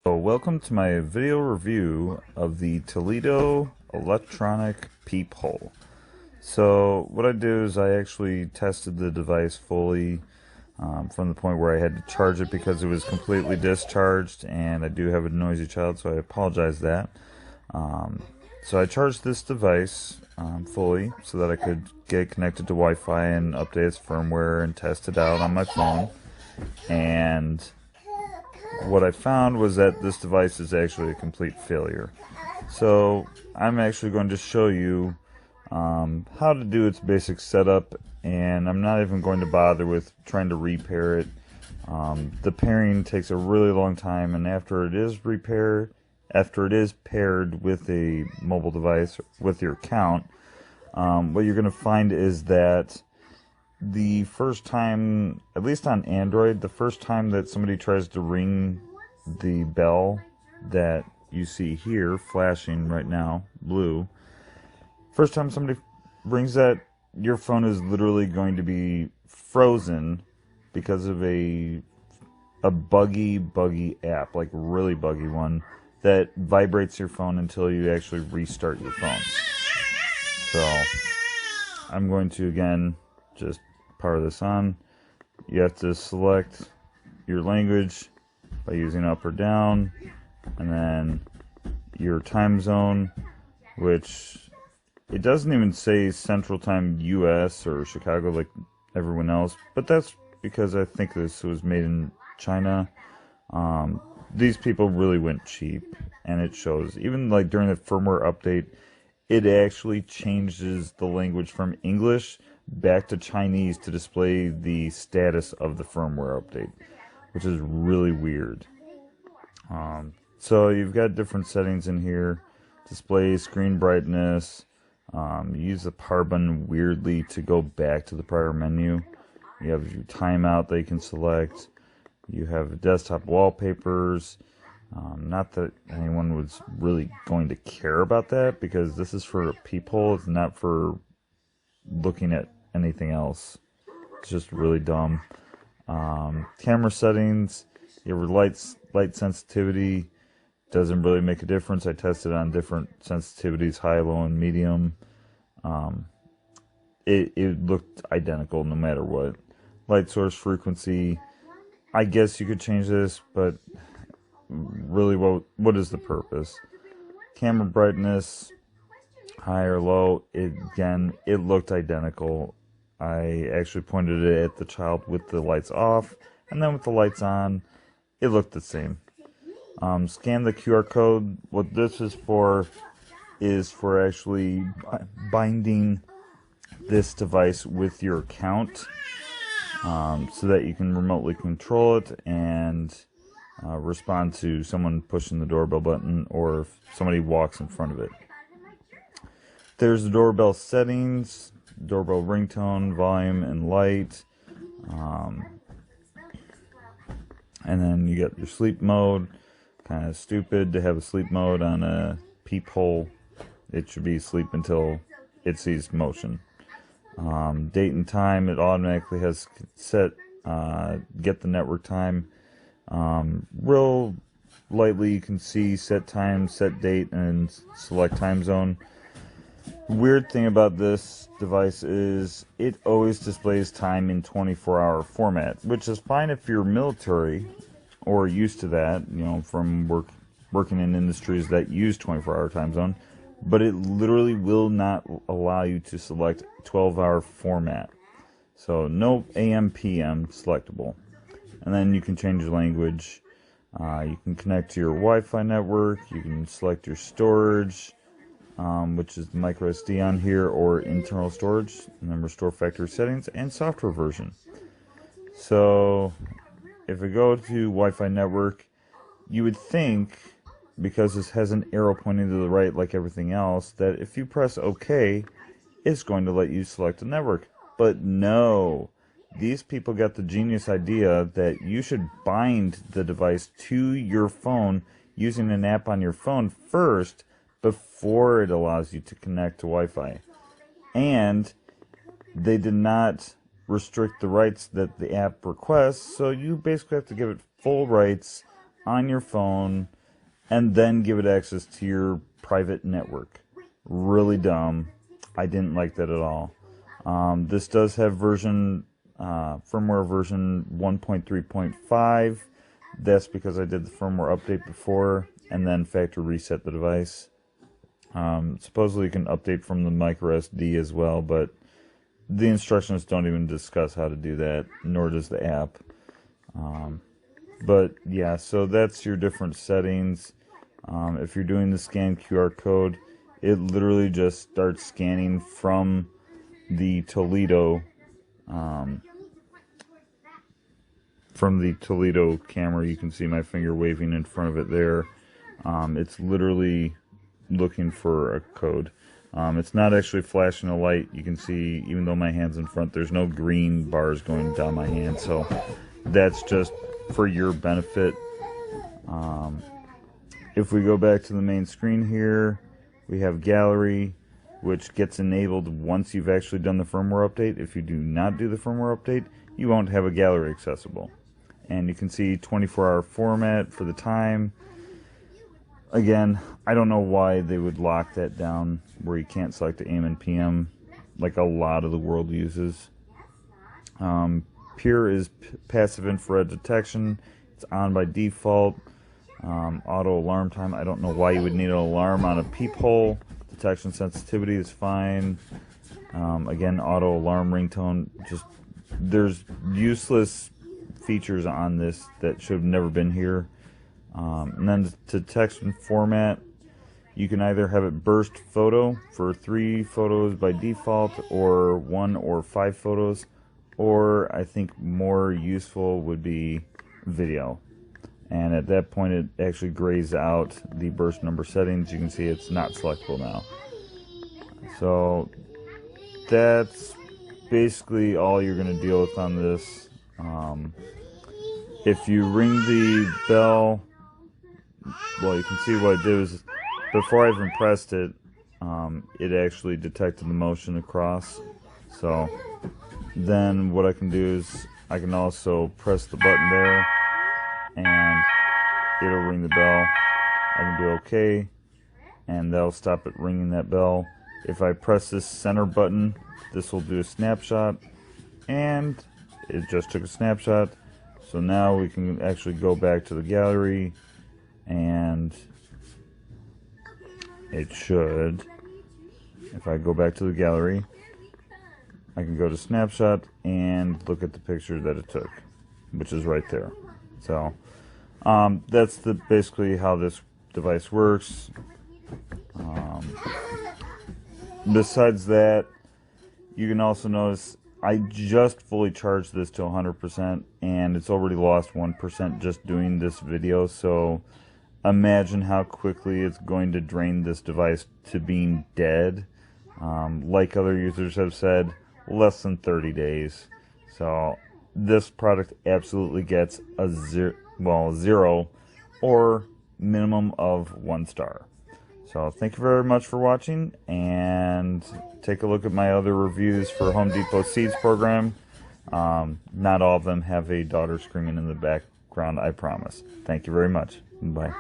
So welcome to my video review of the Toledo electronic Peephole. So what I do is I actually tested the device fully from the point where I had to charge it because it was completely discharged, and I do have a noisy child, so I apologize that. So I charged this device fully so that I could get connected to Wi-Fi and update its firmware and test it out on my phone. And what I found was that this device is actually a complete failure. So I'm actually going to show you how to do its basic setup, and I'm not even going to bother with trying to repair it. The pairing takes a really long time, and after it is paired with a mobile device with your account, what you're going to find is that the first time, at least on Android, the first time that somebody tries to ring the bell that you see here flashing right now, blue, first time somebody rings that, your phone is literally going to be frozen because of a buggy app, like really buggy one, that vibrates your phone until you actually restart your phone. So I'm going to again just power this on. You have to select your language by using up or down, and then your time zone, which it doesn't even say Central Time US or Chicago like everyone else, but that's because I think this was made in China. These people really went cheap, and it shows. Even like during the firmware update, it actually changes the language from English back to Chinese to display the status of the firmware update, which is really weird. So you've got different settings in here: display, screen brightness. You use the power button weirdly to go back to the prior menu. You have your timeout that you can select. You have desktop wallpapers. Not that anyone was really going to care about that, because this is for a peephole. It's not for looking at anything else. It's just really dumb. Camera settings. Your light sensitivity doesn't really make a difference. I tested on different sensitivities, high, low, and medium. It looked identical no matter what. Light source frequency. I guess you could change this, but really, what is the purpose? Camera brightness, high or low. It looked identical. I actually pointed it at the child with the lights off, and then with the lights on, it looked the same. Scan the QR code. What this is for actually binding this device with your account, so that you can remotely control it and respond to someone pushing the doorbell button, or if somebody walks in front of it. There's the doorbell settings, doorbell ringtone, volume, and light. And then you got your sleep mode. Kind of stupid to have a sleep mode on a peephole. It should be sleep until it sees motion. Date and time, it automatically has set, get the network time. Real lightly you can see set time, set date, and select time zone. Weird thing about this device is it always displays time in 24-hour format, which is fine if you're military or used to that, from working in industries that use 24-hour time zone, but it literally will not allow you to select 12-hour format. So no AM, PM selectable. And then you can change your language. You can connect to your Wi-Fi network. You can select your storage, which is the micro SD on here, or internal storage, and then restore factory settings and software version. So if we go to Wi-Fi network, you would think, because this has an arrow pointing to the right like everything else, that if you press OK, it's going to let you select a network. But no, these people got the genius idea that you should bind the device to your phone using an app on your phone first before it allows you to connect to Wi-Fi. And they did not restrict the rights that the app requests, so you basically have to give it full rights on your phone and then give it access to your private network. Really dumb. I didn't like that at all. This does have firmware version 1.3.5. That's because I did the firmware update before and then factory reset the device. Supposedly you can update from the micro SD as well, but the instructions don't even discuss how to do that, nor does the app. But yeah, so that's your different settings. If you're doing the scan QR code, it literally just starts scanning from the Toledo camera. You can see my finger waving in front of it there. It's literally looking for a code. It's not actually flashing a light. You can see, even though my hand's in front, there's no green bars going down my hand, so that's just for your benefit. If we go back to the main screen here, we have gallery, which gets enabled once you've actually done the firmware update. If you do not do the firmware update, you won't have a gallery accessible. And you can see 24-hour format for the time. Again, I don't know why they would lock that down where you can't select AM and PM like a lot of the world uses. Pure is passive infrared detection. It's on by default. Auto alarm time. I don't know why you would need an alarm on a Peephole. Detection sensitivity is fine. Again, auto alarm ringtone. Just, there's useless features on this that should have never been here. And then the detection format, you can either have it burst photo for 3 photos by default, or 1 or 5 photos, or I think more useful would be video. And at that point it actually grays out the burst number settings. You can see it's not selectable now. So that's basically all you're going to deal with on this. If you ring the bell, well, you can see what I did was, before I even pressed it, it actually detected the motion across. So then what I can do is I can also press the button there and it'll ring the bell. I can do OK, and that'll stop it ringing that bell. If I press this center button, this will do a snapshot, and it just took a snapshot. So now we can actually go back to the gallery, and it should, if I go back to the gallery, I can go to snapshot and look at the picture that it took, which is right there. So that's basically how this device works. Besides that, you can also notice I just fully charged this to 100%, and it's already lost 1% just doing this video. So imagine how quickly it's going to drain this device to being dead. Like other users have said, less than 30 days. So this product absolutely gets a 0 or minimum of 1 star. So thank you very much for watching, and take a look at my other reviews for Home Depot Seeds program. Not all of them have a daughter screaming in the background, I promise. Thank you very much. Bye.